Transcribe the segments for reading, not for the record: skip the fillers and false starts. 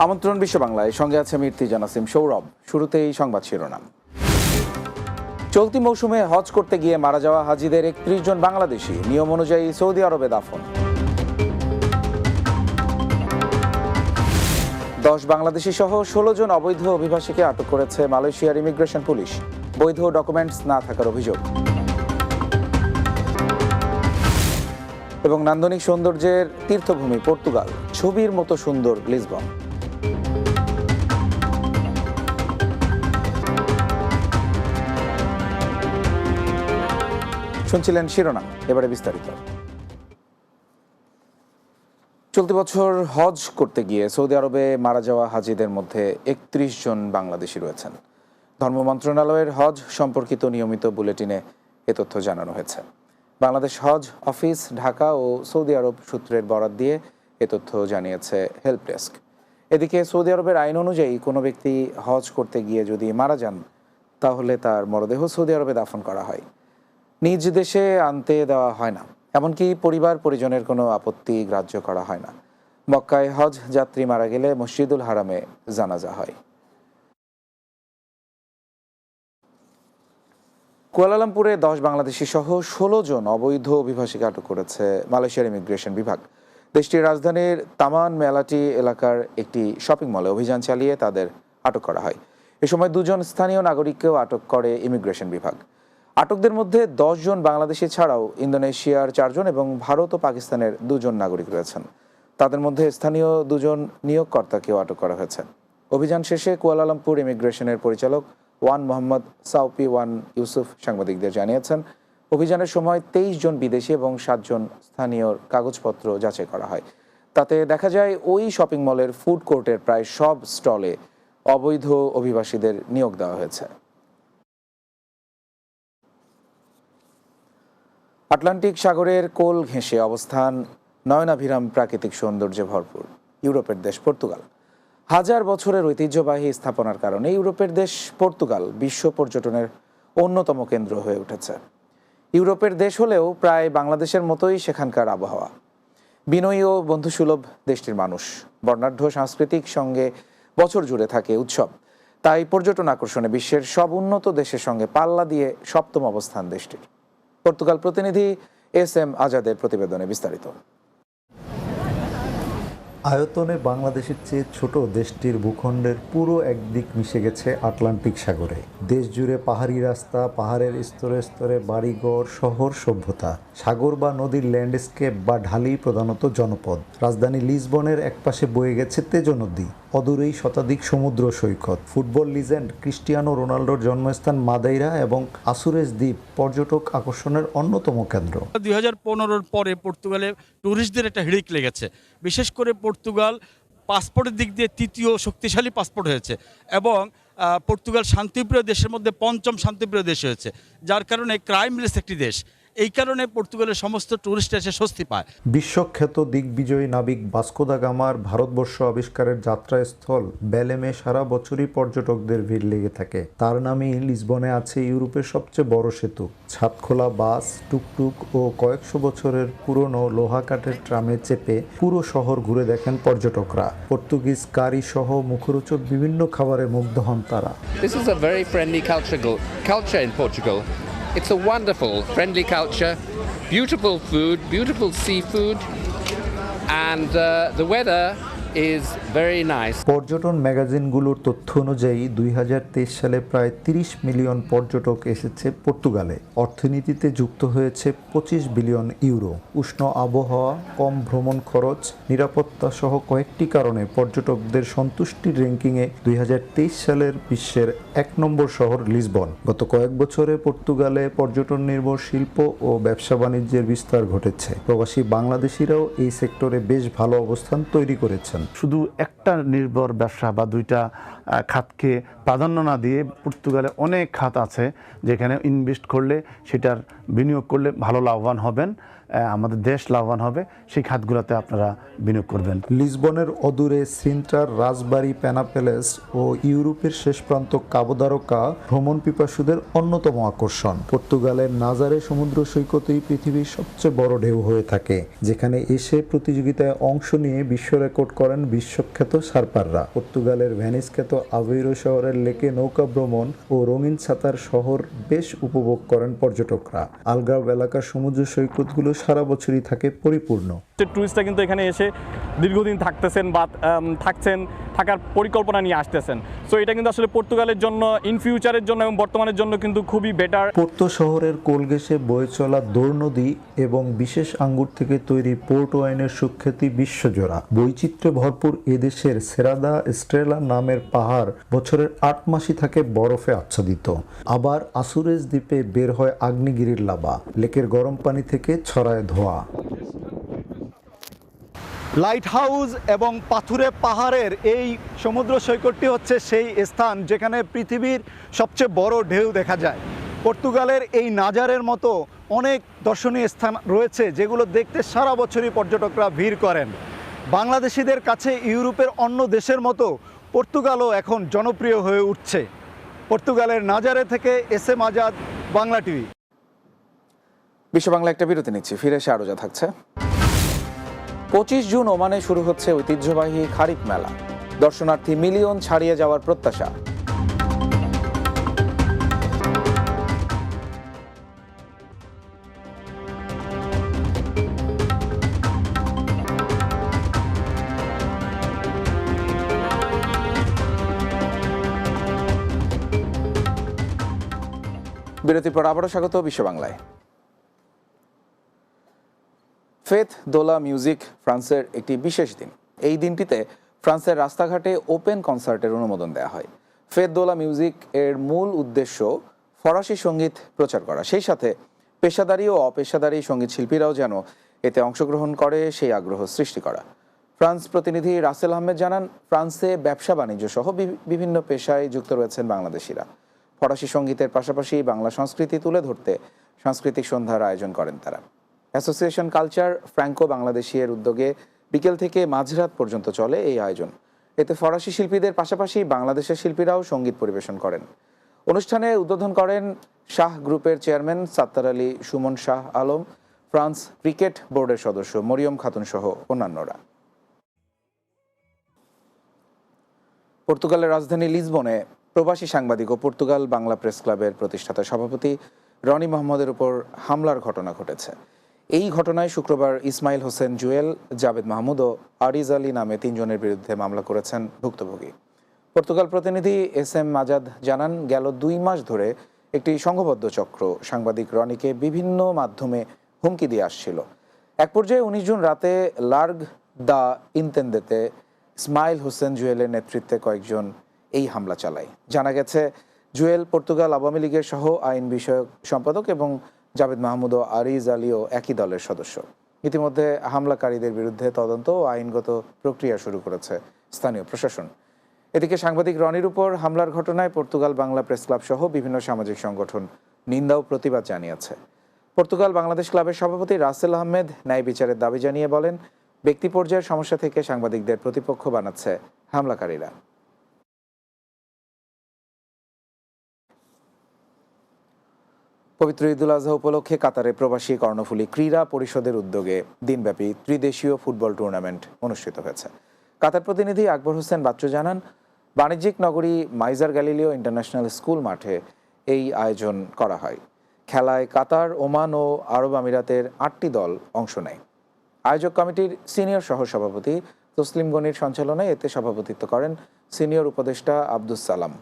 আমন্ত্রণ বিশ্ব বাংলায়, সঙ্গে আছে মির্তিজা নাসিম সৌরভ। শুরুতেই সংবাদ শিরোনাম। চলতি মৌসুমে হজ করতে গিয়ে মারা যাওয়া হাজিদের ৩১ জন বাংলাদেশি নিয়ম অনুযায়ী সৌদি আরবে দাফন। ১০ বাংলাদেশি সহ ১৬ জন অবৈধ অভিবাসীকে আটক করেছে মালয়েশিয়ার ইমিগ্রেশন পুলিশ, বৈধ ডকুমেন্টস না থাকার অভিযোগ। এবং নান্দনিক সৌন্দর্যের তীর্থভূমি পর্তুগাল, ছবির মতো সুন্দর লিসবন। শুনছিলেন শিরোনাম, এবারে বিস্তারিত। চলতি বছর হজ করতে গিয়ে সৌদি আরবে মারা যাওয়া হাজিদের মধ্যে ৩১ জন বাংলাদেশি রয়েছেন। ধর্ম মন্ত্রণালয়ের হজ সম্পর্কিত নিয়মিত বুলেটিনে এ তথ্য জানানো হয়েছে। বাংলাদেশ হজ অফিস ঢাকা ও সৌদি আরব সূত্রের বরাত দিয়ে এ তথ্য জানিয়েছে হেল্প ডেস্ক। এদিকে সৌদি আরবের আইন অনুযায়ী কোনো ব্যক্তি হজ করতে গিয়ে যদি মারা যান, তাহলে তার মরদেহ সৌদি আরবে দাফন করা হয়, নিজ দেশে আনতে দেওয়া হয় না। এমনকি পরিবার পরিজনের কোনো আপত্তি গ্রাহ্য করা হয় না। মক্কায় হজ যাত্রী মারা গেলে মসজিদুল হারামে জানাজা হয়। কুয়ালালামপুরে ১০ বাংলাদেশি সহ ১৬ জন অবৈধ অভিবাসীকে আটক করেছে মালয়েশিয়ার ইমিগ্রেশন বিভাগ। দেশটির রাজধানীর তামান মেলাটি এলাকার একটি শপিং মলে অভিযান চালিয়ে তাদের আটক করা হয়। এ সময় ২ জন স্থানীয় নাগরিককেও আটক করে ইমিগ্রেশন বিভাগ। আটকদের মধ্যে ১০ জন বাংলাদেশি ছাড়াও ইন্দোনেশিয়ার ৪ জন এবং ভারত ও পাকিস্তানের ২ জন নাগরিক রয়েছেন। তাদের মধ্যে স্থানীয় ২ জন নিয়োগকর্তাকেও আটক করা হয়েছে। অভিযান শেষে কুয়ালালামপুর ইমিগ্রেশনের পরিচালক ওয়ান মোহাম্মদ সাউপি ওয়ান ইউসুফ সাংবাদিকদের জানিয়েছেন, অভিযানের সময় ২৩ জন বিদেশি এবং ৭ জন স্থানীয় কাগজপত্র যাচাই করা হয়। তাতে দেখা যায় ওই শপিং মলের ফুড কোর্টের প্রায় সব স্টলে অবৈধ অভিবাসীদের নিয়োগ দেওয়া হয়েছে। আটলান্টিক সাগরের কোল ঘেঁষে অবস্থান নয়নাভিরাম প্রাকৃতিক সৌন্দর্যে ভরপুর ইউরোপের দেশ পর্তুগাল। হাজার বছরের ঐতিহ্যবাহী স্থাপনার কারণে ইউরোপের দেশ পর্তুগাল বিশ্ব পর্যটনের অন্যতম কেন্দ্র হয়ে উঠেছে। ইউরোপের দেশ হলেও প্রায় বাংলাদেশের মতোই সেখানকার আবহাওয়া। বিনয়ী ও বন্ধুসুলভ দেশটির মানুষ, বর্ণাঢ্য সাংস্কৃতিক সঙ্গে বছর জুড়ে থাকে উৎসব। তাই পর্যটন আকর্ষণে বিশ্বের সব উন্নত দেশের সঙ্গে পাল্লা দিয়ে ৭ম অবস্থান দেশটির। পর্তুগাল প্রতিনিধি এস.এম. আজাদের প্রতিবেদনে বিস্তারিত। আয়তনে বাংলাদেশের চেয়ে ছোট দেশটির ভূখণ্ডের পুরো একদিক মিশে গেছে আটলান্টিক সাগরে। দেশ জুড়ে পাহাড়ি রাস্তা, পাহাড়ের স্তরে স্তরে বাড়িঘর, শহর, সভ্যতা। সাগর বা নদীর ল্যান্ডস্কেপ বা ঢালি প্রধানত জনপদ। রাজধানী লিসবনের একপাশে বয়ে গেছে তেজো নদী, অদূরেই শতাধিক সমুদ্র সৈকত। ফুটবল লিজেন্ড ক্রিস্টিয়ানো রোনাল্ডোর জন্মস্থান মাদেইরা এবং আসুরেস দ্বীপ পর্যটক আকর্ষণের অন্যতম কেন্দ্র। 2015-র পরে পর্তুগালে ট্যুরিস্টদের একটা হিড়িক লেগেছে। বিশেষ করে পর্তুগাল পাসপোর্টের দিক দিয়ে তৃতীয় শক্তিশালী পাসপোর্ট হয়েছে এবং পর্তুগাল শান্তিপ্রিয় দেশের মধ্যে ৫ম শান্তিপ্রিয় দেশ হয়েছে, যার কারণে ক্রাইমলেস একটি দেশ। এই কারণে পর্তুগালের সমস্ত ট্যুরিস্ট এসে স্বস্তি পায়। বিশ্বখ্যাত দিগ্বিজয়ী নাবিক ভাস্কো দা গামার ভারতবর্ষ আবিষ্কারের যাত্রাস্থল বেলেমে সারা বছরই পর্যটকদের ভিড় লেগে থাকে। তার নামেই লিসবনে আছে ইউরোপের সবচেয়ে বড় সেতু, ছাদখোলা বাস, টুকটুক ও কয়েকশো বছরের পুরনো লোহা কাঠের ট্রামে চেপে পুরো শহর ঘুরে দেখেন পর্যটকরা। পর্তুগিজ কারি সহ মুখরোচক বিভিন্ন খাবারে মুগ্ধ হন তারা। This is a very friendly culture in Portugal. It's a wonderful, friendly culture, beautiful food, beautiful seafood, and the weather is very nice. পর্যটন ম্যাগাজিনগুলোর তথ্য অনুযায়ী 2023 সালে প্রায় 30 মিলিয়ন পর্যটক এসেছে পর্তুগালে। অর্থনীতিতে যুক্ত হয়েছে 25 বিলিয়ন ইউরো। উষ্ণ আবহাওয়া, কম ভ্রমণ খরচ, নিরাপত্তা সহ কয়েকটি কারণে পর্যটকদের সন্তুষ্টির র্যাঙ্কিংয়ে 2023 সালের বিশ্বের 1 নম্বর শহর লিসবন। গত কয়েক বছরে পর্তুগালে পর্যটন নির্ভর শিল্প ও ব্যবসা বাণিজ্যের বিস্তার ঘটেছে। প্রবাসী বাংলাদেশিরাও এই সেক্টরে বেশ ভালো অবস্থান তৈরি করেছেন। শুধু একটা নির্ভর ব্যবসা বা দুইটা খাতকে প্রাধান্য না দিয়ে পর্তুগালে অনেক খাত আছে যেখানে ইনভেস্ট করলে, সেটার বিনিয়োগ করলে ভালো লাভবান হবেন। আমাদের দেশ লাভবান হবে সেই খাতগুলোতে আপনারা বিনিয়োগ করবেন। লিসবনের অদূরে সিন্টার রাজবাড়ি প্যানাপেলেস ও ইউরোপের শেষ প্রান্ত কাবো দা রোকা ভ্রমণ পিপাসুদের অন্যতম আকর্ষণ। পর্তুগালের নাজারে সমুদ্র সৈকতই পৃথিবীর সবচেয়ে বড় ঢেউ হয়ে থাকে, যেখানে এসে প্রতিযোগিতায় অংশ নিয়ে বিশ্ব রেকর্ড করেন বিশ্বখ্যাত সার্পাররা। পর্তুগালের ভেনিস খ্যাত আভেইরো শহরের লেকে নৌকা ভ্রমণ ও রঙিন ছাতার শহর বেশ উপভোগ করেন পর্যটকরা। আলগার্ভ এলাকার সমুদ্র সৈকতগুলো সারা বছরই থাকে পরিপূর্ণ। টুরিস্টরা কিন্তু এখানে এসে দীর্ঘদিন থাকতেছেন বা থাকার পরিকল্পনা নিয়ে আসতেছেন। সো এটা কিন্তু আসলে পর্তুগালের জন্য ইন ফিউচারের জন্য এবং বর্তমানের জন্য কিন্তু খুবই বেটার। পোর্তো শহরের কোল ঘেঁষে বয়ে চলা দোর নদী এবং বিশেষ আঙ্গুর থেকে তৈরি পোর্ট ওয়াইনের সুখ্যাতি বিশ্বজোড়া। বৈচিত্র্যে ভরপুর এদেশের সেরাদা স্ট্রেলা নামের পাহাড় বছরের 8 মাসই থাকে বরফে আচ্ছাদিত। আবার আসুরেজ দ্বীপে বের হয় আগ্নেয়গিরির লাভা, লেকের গরম পানি থেকে ছড়ায় ধোঁয়া। লাইট হাউস এবং পাথুরে পাহাড়ের এই সমুদ্র সৈকতটি হচ্ছে সেই স্থান যেখানে পৃথিবীর সবচেয়ে বড় ঢেউ দেখা যায়। পর্তুগালের এই নাজারের মতো অনেক দর্শনীয় স্থান রয়েছে যেগুলো দেখতে সারা বছরই পর্যটকরা ভিড় করেন। বাংলাদেশিদের কাছে ইউরোপের অন্য দেশের মতো পর্তুগালও এখন জনপ্রিয় হয়ে উঠছে। পর্তুগালের নাজারে থেকে S M Azad, Bangla TV. বিশ্ব বাংলা একটা বিরতি নিচ্ছি, ফিরে এসে আরো যা থাকছে। 25 জুন ওমানে শুরু হচ্ছে ঐতিহ্যবাহী খারিফ মেলা। দর্শনার্থী মিলিয়ন ছাড়িয়ে যাওয়ার প্রত্যাশা। বিরতির পর আবারও স্বাগত বিশ্ব বাংলায়। ফেথ দোলা মিউজিক ফ্রান্সের একটি বিশেষ দিন। এই দিনটিতে ফ্রান্সের রাস্তাঘাটে ওপেন কনসার্টের অনুমোদন দেওয়া হয়। ফেথ দোলা মিউজিক এর মূল উদ্দেশ্য ফরাসি সঙ্গীত প্রচার করা, সেই সাথে পেশাদারী ও অপেশাদারী সঙ্গীত শিল্পীরাও যেন এতে অংশগ্রহণ করে সেই আগ্রহ সৃষ্টি করা। ফ্রান্স প্রতিনিধি রাসেল আহমেদ জানান, ফ্রান্সে ব্যবসা বাণিজ্য সহ বিভিন্ন পেশায় যুক্ত রয়েছেন বাংলাদেশিরা। ফরাসি সঙ্গীতের পাশাপাশি বাংলা সংস্কৃতি তুলে ধরতে সাংস্কৃতিক সন্ধ্যার আয়োজন করেন তারা। অ্যাসোসিয়েশন কালচার ফ্র্যাঙ্কো বাংলাদেশি এর উদ্যোগে বিকেল থেকে মাঝরাত পর্যন্ত চলে এই আয়োজন। এতে ফরাসি শিল্পীদের পাশাপাশি বাংলাদেশের শিল্পীরাও সঙ্গীত পরিবেশন করেন। অনুষ্ঠানে উদ্বোধন করেন শাহ গ্রুপের chairman Sattar Ali Suman Shah Alam, France cricket বোর্ডের সদস্য মরিয়ম খাতুন সহ অন্যান্যরা। পর্তুগালের রাজধানী লিসবনে প্রবাসী সাংবাদিক ও পর্তুগাল বাংলা প্রেস ক্লাবের প্রতিষ্ঠাতা সভাপতি রনি মোহাম্মদের উপর হামলার ঘটনা ঘটেছে। এই ঘটনায় শুক্রবার ইসমাইল হোসেন জুয়েল, জাবেদ মাহমুদ ও আরিজ আলী নামে 3 জনের বিরুদ্ধে মামলা করেছেন ভুক্তভোগী। পর্তুগাল প্রতিনিধি এস এম আজাদ জানান, গেল 2 মাস ধরে একটি সংঘবদ্ধ চক্র সাংবাদিক রনিকে বিভিন্ন মাধ্যমে হুমকি দিয়ে আসছিল। এক পর্যায়ে 19 জুন রাতে লার্গ দা ইন্তেন্দেতে ইসমাইল হোসেন জুয়েলের নেতৃত্বে কয়েকজন এই হামলা চালায়। জানা গেছে, জুয়েল পর্তুগাল আওয়ামী লীগের সহ আইন বিষয়ক সম্পাদক এবং জাবেদ মাহমুদ ও আরিজ আলীও একই দলের সদস্য। ইতিমধ্যে হামলাকারীদের বিরুদ্ধে তদন্ত ও আইনগত প্রক্রিয়া শুরু করেছে স্থানীয় প্রশাসন। এদিকে সাংবাদিক রনির উপর হামলার ঘটনায় পর্তুগাল বাংলা প্রেস ক্লাব সহ বিভিন্ন সামাজিক সংগঠন নিন্দা ও প্রতিবাদ জানিয়েছে। পর্তুগাল বাংলাদেশ ক্লাবের সভাপতি রাসেল আহমেদ ন্যায় বিচারের দাবি জানিয়ে বলেন, ব্যক্তি পর্যায়ের সমস্যা থেকে সাংবাদিকদের প্রতিপক্ষ বানাচ্ছে হামলাকারীরা। পবিত্র ঈদুল আজহা উপলক্ষে কাতারে প্রবাসী কর্ণফুলী ক্রীড়া পরিষদের উদ্যোগে দিনব্যাপী ত্রিদেশীয় ফুটবল টুর্নামেন্ট অনুষ্ঠিত হয়েছে। কাতার প্রতিনিধি আকবর হোসেন বাচ্চু জানান, বাণিজ্যিক নগরী মাইজার গ্যালিলিও ইন্টারন্যাশনাল স্কুল মাঠে এই আয়োজন করা হয়। খেলায় কাতার, ওমান ও আরব আমিরাতের 8টি দল অংশ নেয়। আয়োজক কমিটির সিনিয়র সহসভাপতি তসলিম গনির সঞ্চালনায় এতে সভাপতিত্ব করেন সিনিয়র উপদেষ্টা আব্দুস সালাম।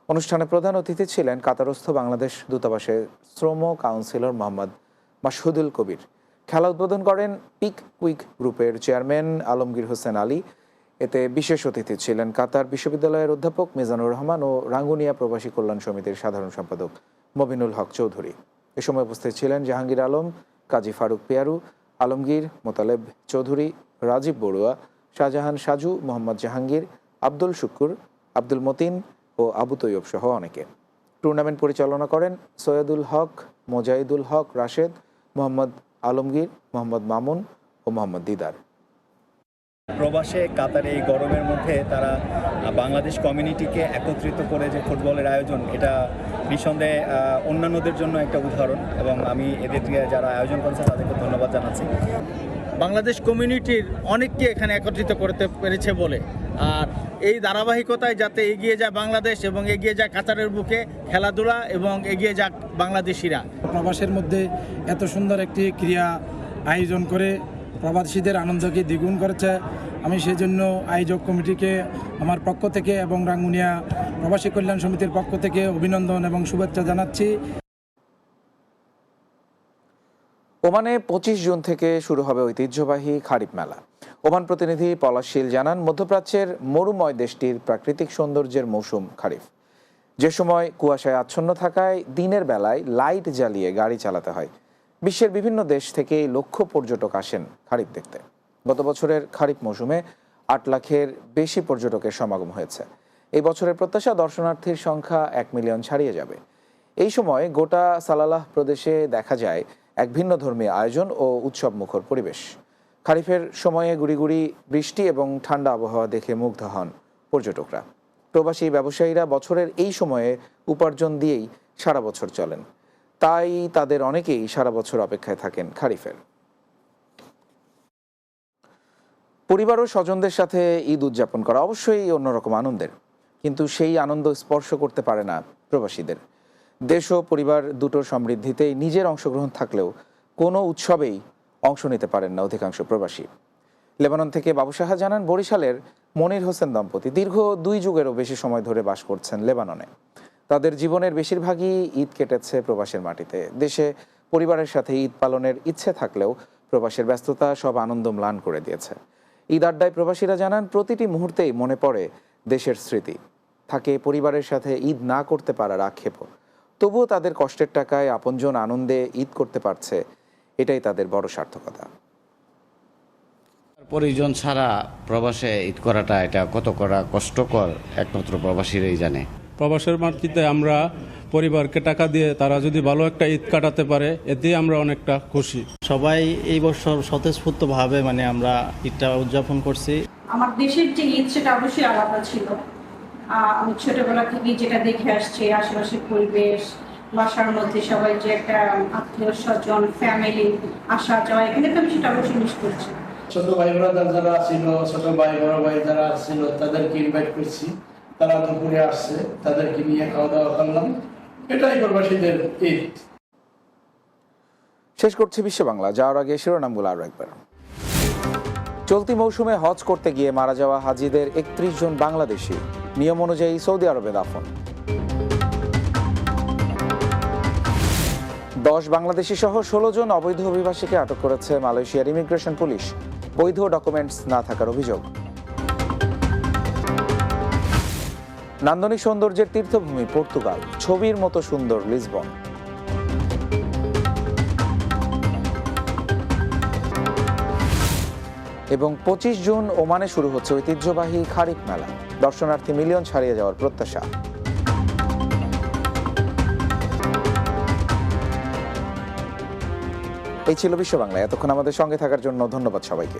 অনুষ্ঠানে প্রধান অতিথি ছিলেন কাতারস্থ বাংলাদেশ দূতাবাসের শ্রম কাউন্সিলর মোহাম্মদ মাসহুদুল কবির। খেলা উদ্বোধন করেন পিক কুইক গ্রুপের চেয়ারম্যান আলমগীর হোসেন আলী। এতে বিশেষ অতিথি ছিলেন কাতার বিশ্ববিদ্যালয়ের অধ্যাপক মিজানুর রহমান ও রাঙ্গুনিয়া প্রবাসী কল্যাণ সমিতির সাধারণ সম্পাদক মবিনুল হক চৌধুরী। এ সময় উপস্থিত ছিলেন জাহাঙ্গীর আলম, কাজী ফারুক পিয়ারু, আলমগীর, মোতালেব চৌধুরী, রাজীব বড়ুয়া, শাহজাহান সাজু, মোহাম্মদ জাহাঙ্গীর, আব্দুল শুকুর, আব্দুল মতিন ও আবু তৈয়ব সহ অনেকে। টুর্নামেন্ট পরিচালনা করেন সৈয়দুল হক, মোজাহিদুল হক রাশেদ, মোহাম্মদ আলমগীর, মোহাম্মদ মামুন ও মোহাম্মদ দিদার। প্রবাসে কাতারে এই গরমের মধ্যে তারা বাংলাদেশ কমিউনিটিকে একত্রিত করে যে ফুটবলের আয়োজন, এটা নিঃসন্দেহে অন্যান্যদের জন্য একটা উদাহরণ, এবং আমি এদেরকে যারা আয়োজন করেছে তাদেরকে ধন্যবাদ জানাচ্ছি। বাংলাদেশ কমিউনিটির অনেককে এখানে একত্রিত করতে পেরেছে বলে, আর এই ধারাবাহিকতায় যাতে এগিয়ে যায় বাংলাদেশ এবং এগিয়ে যায় কাতারের বুকে খেলাধুলা এবং এগিয়ে যাক বাংলাদেশিরা। প্রবাসের মধ্যে এত সুন্দর একটি ক্রিয়া আয়োজন করে প্রবাসীদের আনন্দকে দ্বিগুণ করেছে। আমি সেই জন্য আয়োজক কমিটিকে আমার পক্ষ থেকে এবং রাঙ্গুনিয়া প্রবাসী কল্যাণ সমিতির পক্ষ থেকে অভিনন্দন এবং শুভেচ্ছা জানাচ্ছি। ওমানে 25 জুন থেকে শুরু হবে ঐতিহ্যবাহী খারিফ মেলা। ওমান প্রতিনিধি পলাশ শীল জানান, মধ্যপ্রাচ্যের মরুময় দেশটির প্রাকৃতিক সৌন্দর্যের মৌসুম খারিফ, যে সময় কুয়াশায় আচ্ছন্ন থাকায় দিনের বেলায় লাইট জ্বালিয়ে গাড়ি চালাতে হয়। বিশ্বের বিভিন্ন দেশ থেকে লক্ষ পর্যটক আসেন খারিফ দেখতে। গত বছরের খারিফ মৌসুমে 8 লাখের বেশি পর্যটকের সমাগম হয়েছে। এই বছরের প্রত্যাশা দর্শনার্থীর সংখ্যা 1 মিলিয়ন ছাড়িয়ে যাবে। এই সময় গোটা সালালাহ প্রদেশে দেখা যায় এক ভিন্ন ধর্মীয় আয়োজন ও উৎসব মুখর পরিবেশ। খারিফের সময়ে গুড়ি গুড়ি বৃষ্টি এবং ঠান্ডা আবহাওয়া দেখে মুগ্ধ হন পর্যটকরা। প্রবাসী ব্যবসায়ীরা বছরের এই সময়ে উপার্জন দিয়েই সারা বছর চলেন, তাই তাদের অনেকেই সারা বছর অপেক্ষায় থাকেন খারিফের। পরিবার ও স্বজনদের সাথে ঈদ উদযাপন করা অবশ্যই অন্যরকম আনন্দের, কিন্তু সেই আনন্দ স্পর্শ করতে পারে না প্রবাসীদের। দেশ ও পরিবার দুটোর সমৃদ্ধিতেই নিজের অংশগ্রহণ থাকলেও কোনো উৎসবেই অংশ নিতে পারেন না অধিকাংশ প্রবাসী। লেবানন থেকে বাবু সাহা জানান, বরিশালের মনির হোসেন দম্পতি দীর্ঘ 2 যুগেরও বেশি সময় ধরে বাস করছেন লেবাননে। তাদের জীবনের বেশিরভাগই ঈদ কেটেছে প্রবাসের মাটিতে। দেশে পরিবারের সাথে ঈদ পালনের ইচ্ছে থাকলেও প্রবাসের ব্যস্ততা সব আনন্দ ম্লান করে দিয়েছে। ঈদ আড্ডায় প্রবাসীরা জানান, প্রতিটি মুহূর্তেই মনে পড়ে দেশের স্মৃতি, থাকে পরিবারের সাথে ঈদ না করতে পারার আক্ষেপও। তবুও তাদের কষ্টের টাকায় আপনজন আনন্দে ঈদ করতে পারছে, এটাই তাদের বড় সার্থকতা। পরিজন ছাড়া প্রবাসে ঈদ করাটা এটা কত করা কষ্টকর একমাত্র প্রবাসীরাই জানে। প্রবাসের মাটিতে আমরা পরিবারকে টাকা দিয়ে তারা যদি ভালো একটা ঈদ কাটাতে পারে, এতেই আমরা অনেকটা খুশি। সবাই এই বছর স্বতঃস্ফূর্তভাবে আমরা ঈদটা উদযাপন করছি। আমার দেশের যে ঈদ সেটা অবশ্যই আলাদা ছিল। আমি ছোটবেলা থেকে যেটা দেখে আসছি, আশেপাশের পরিবেশ, বাসার মধ্যে সবাই যে একটা আত্মীয় স্বজন ফ্যামিলি আসা যাওয়া, এখানে তো আমি সেটা অবশ্যই মিস করছি। ছোট ভাই ব্রাদার যারা ছিল, ছোট ভাই বড় ভাই যারা ছিল, তাদেরকে ইনভাইট করছি, তারা দুপুরে আসছে, তাদেরকে নিয়ে খাওয়া দাওয়া করলাম। এটাই প্রবাসীদের ঈদ। শেষ করছি বিশ্ব বাংলা, যাওয়ার আগে শিরোনামগুলো আরো একবার। চলতি মৌসুমে হজ করতে গিয়ে মারা যাওয়া হাজিদের 31 জন বাংলাদেশি, নিয়ম অনুযায়ী সৌদি আরবে দাফন। 10 বাংলাদেশি সহ 16 জন অবৈধ অভিবাসীকে আটক করেছে মালয়েশিয়ার ইমিগ্রেশন পুলিশ, বৈধ ডকুমেন্টস না থাকার অভিযোগ। নান্দনিক সৌন্দর্যের তীর্থভূমি পর্তুগাল, ছবির মতো সুন্দর লিসবন। এবং 25 জুন ওমানে শুরু হচ্ছে ঐতিহ্যবাহী খারিফ মেলা, দর্শনার্থী মিলিয়ন ছাড়িয়ে যাওয়ার প্রত্যাশা। এই ছিল বিশ্ব বাংলা। এতক্ষণ আমাদের সঙ্গে থাকার জন্য ধন্যবাদ সবাইকে।